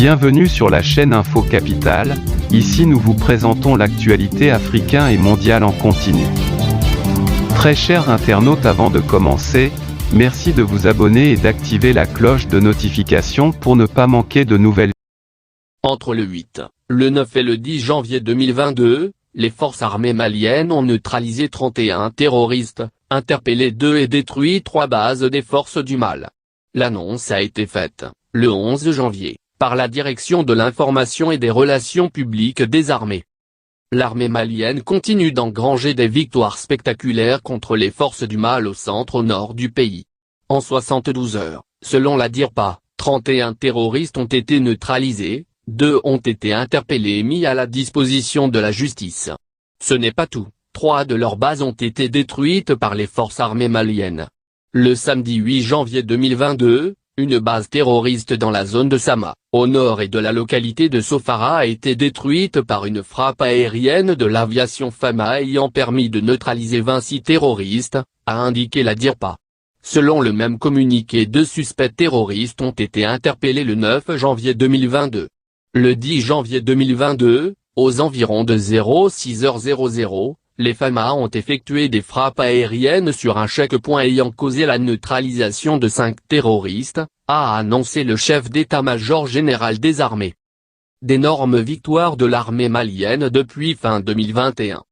Bienvenue sur la chaîne Info Capitale, ici nous vous présentons l'actualité africaine et mondiale en continu. Très chers internautes, avant de commencer, merci de vous abonner et d'activer la cloche de notification pour ne pas manquer de nouvelles. Entre le 8, le 9 et le 10 janvier 2022, les forces armées maliennes ont neutralisé 31 terroristes, interpellé 2 et détruit 3 bases des forces du Mal. L'annonce a été faite, le 11 janvier, par la Direction de l'information et des relations publiques des armées. L'armée malienne continue d'engranger des victoires spectaculaires contre les forces du Mal au centre-nord du pays. En 72 heures, selon la DIRPA, 31 terroristes ont été neutralisés, 2 ont été interpellés et mis à la disposition de la justice. Ce n'est pas tout, 3 de leurs bases ont été détruites par les forces armées maliennes. Le samedi 8 janvier 2022, une base terroriste dans la zone de Sama, au nord et de la localité de Sofara a été détruite par une frappe aérienne de l'aviation Fama ayant permis de neutraliser 26 terroristes, a indiqué la DIRPA. Selon le même communiqué, 2 suspects terroristes ont été interpellés le 9 janvier 2022. Le 10 janvier 2022, aux environs de 06h00, les FAMA ont effectué des frappes aériennes sur un checkpoint ayant causé la neutralisation de 5 terroristes, a annoncé le chef d'état-major général des armées. D'énormes victoires de l'armée malienne depuis fin 2021.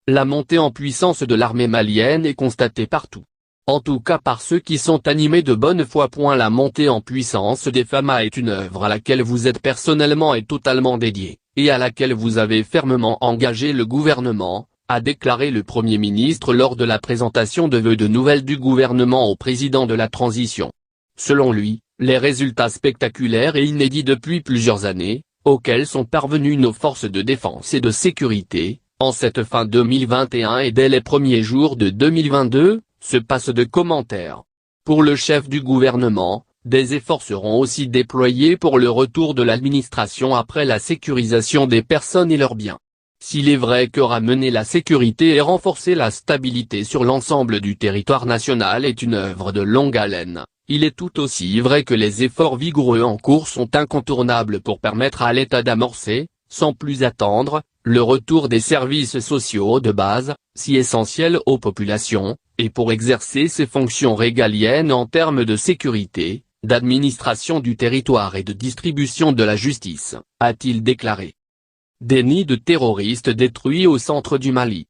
La montée en puissance de l'armée malienne est constatée partout. En tout cas par ceux qui sont animés de bonne foi. La montée en puissance des FAMA est une œuvre à laquelle vous êtes personnellement et totalement dédié, et à laquelle vous avez fermement engagé le gouvernement, a déclaré le Premier ministre lors de la présentation de vœux de nouvelles du gouvernement au président de la transition. Selon lui, les résultats spectaculaires et inédits depuis plusieurs années, auxquels sont parvenues nos forces de défense et de sécurité, en cette fin 2021 et dès les premiers jours de 2022, se passent de commentaires. Pour le chef du gouvernement, des efforts seront aussi déployés pour le retour de l'administration après la sécurisation des personnes et leurs biens. S'il est vrai que ramener la sécurité et renforcer la stabilité sur l'ensemble du territoire national est une œuvre de longue haleine, il est tout aussi vrai que les efforts vigoureux en cours sont incontournables pour permettre à l'État d'amorcer, sans plus attendre, le retour des services sociaux de base, si essentiels aux populations, et pour exercer ses fonctions régaliennes en termes de sécurité, d'administration du territoire et de distribution de la justice, a-t-il déclaré. Des nids de terroristes détruits au centre du Mali.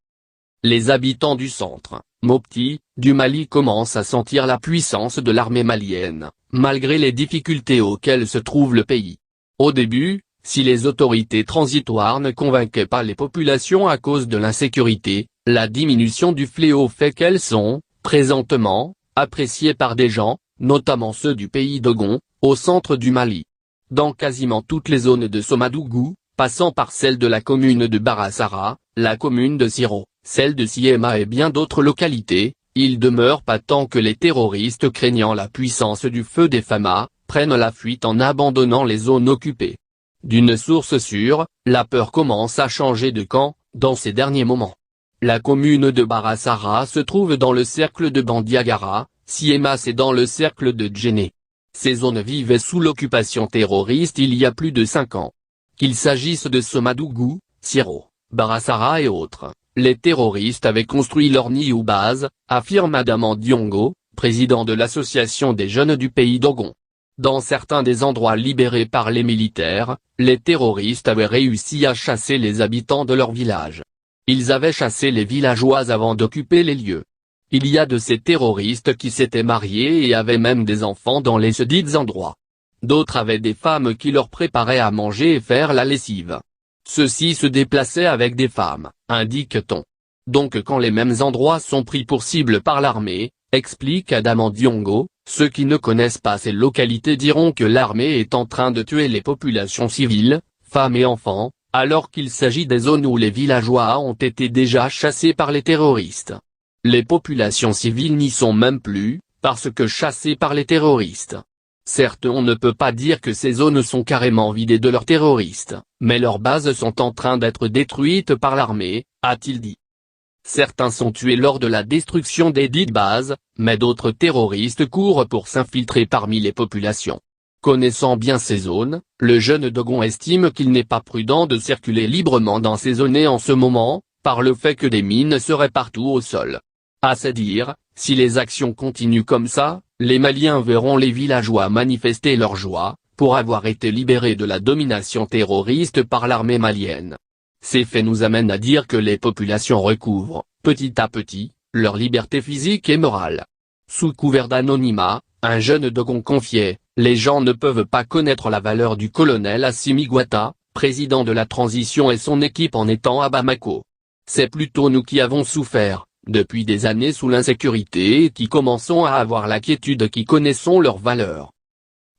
Les habitants du centre, Mopti, du Mali commencent à sentir la puissance de l'armée malienne, malgré les difficultés auxquelles se trouve le pays. Au début, si les autorités transitoires ne convainquaient pas les populations à cause de l'insécurité, la diminution du fléau fait qu'elles sont, présentement, appréciées par des gens, notamment ceux du pays d'Ogon, au centre du Mali. Dans quasiment toutes les zones de Somadougou, passant par celle de la commune de Barassara, la commune de Siro, celle de Siema et bien d'autres localités, il demeure patent que les terroristes, craignant la puissance du feu des FAMA, prennent la fuite en abandonnant les zones occupées. D'une source sûre, la peur commence à changer de camp, dans ces derniers moments. La commune de Barassara se trouve dans le cercle de Bandiagara, Siema c'est dans le cercle de Djenné. Ces zones vivaient sous l'occupation terroriste il y a plus de 5 ans. Qu'il s'agisse de Somadougou, Siro, Barassara et autres, les terroristes avaient construit leur nid ou base, affirme Adaman Diongo, président de l'association des jeunes du pays d'Ogon. Dans certains des endroits libérés par les militaires, les terroristes avaient réussi à chasser les habitants de leur village. Ils avaient chassé les villageois avant d'occuper les lieux. Il y a de ces terroristes qui s'étaient mariés et avaient même des enfants dans les sedits endroits. D'autres avaient des femmes qui leur préparaient à manger et faire la lessive. Ceux-ci se déplaçaient avec des femmes, indique-t-on. Donc quand les mêmes endroits sont pris pour cible par l'armée, explique Adaman Diongo, ceux qui ne connaissent pas ces localités diront que l'armée est en train de tuer les populations civiles, femmes et enfants, alors qu'il s'agit des zones où les villageois ont été déjà chassés par les terroristes. Les populations civiles n'y sont même plus, parce que chassées par les terroristes. Certes, on ne peut pas dire que ces zones sont carrément vidées de leurs terroristes, mais leurs bases sont en train d'être détruites par l'armée, a-t-il dit. Certains sont tués lors de la destruction des dites bases, mais d'autres terroristes courent pour s'infiltrer parmi les populations. Connaissant bien ces zones, le jeune Dogon estime qu'il n'est pas prudent de circuler librement dans ces zones en ce moment, par le fait que des mines seraient partout au sol. À se dire, si les actions continuent comme ça, les Maliens verront les villageois manifester leur joie, pour avoir été libérés de la domination terroriste par l'armée malienne. Ces faits nous amènent à dire que les populations recouvrent, petit à petit, leur liberté physique et morale. Sous couvert d'anonymat, un jeune Dogon confiait, « Les gens ne peuvent pas connaître la valeur du colonel Assimi Goïta, président de la transition et son équipe en étant à Bamako. C'est plutôt nous qui avons souffert, depuis des années sous l'insécurité et qui commençons à avoir la quiétude qui connaissons leur valeur. »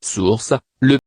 Source, le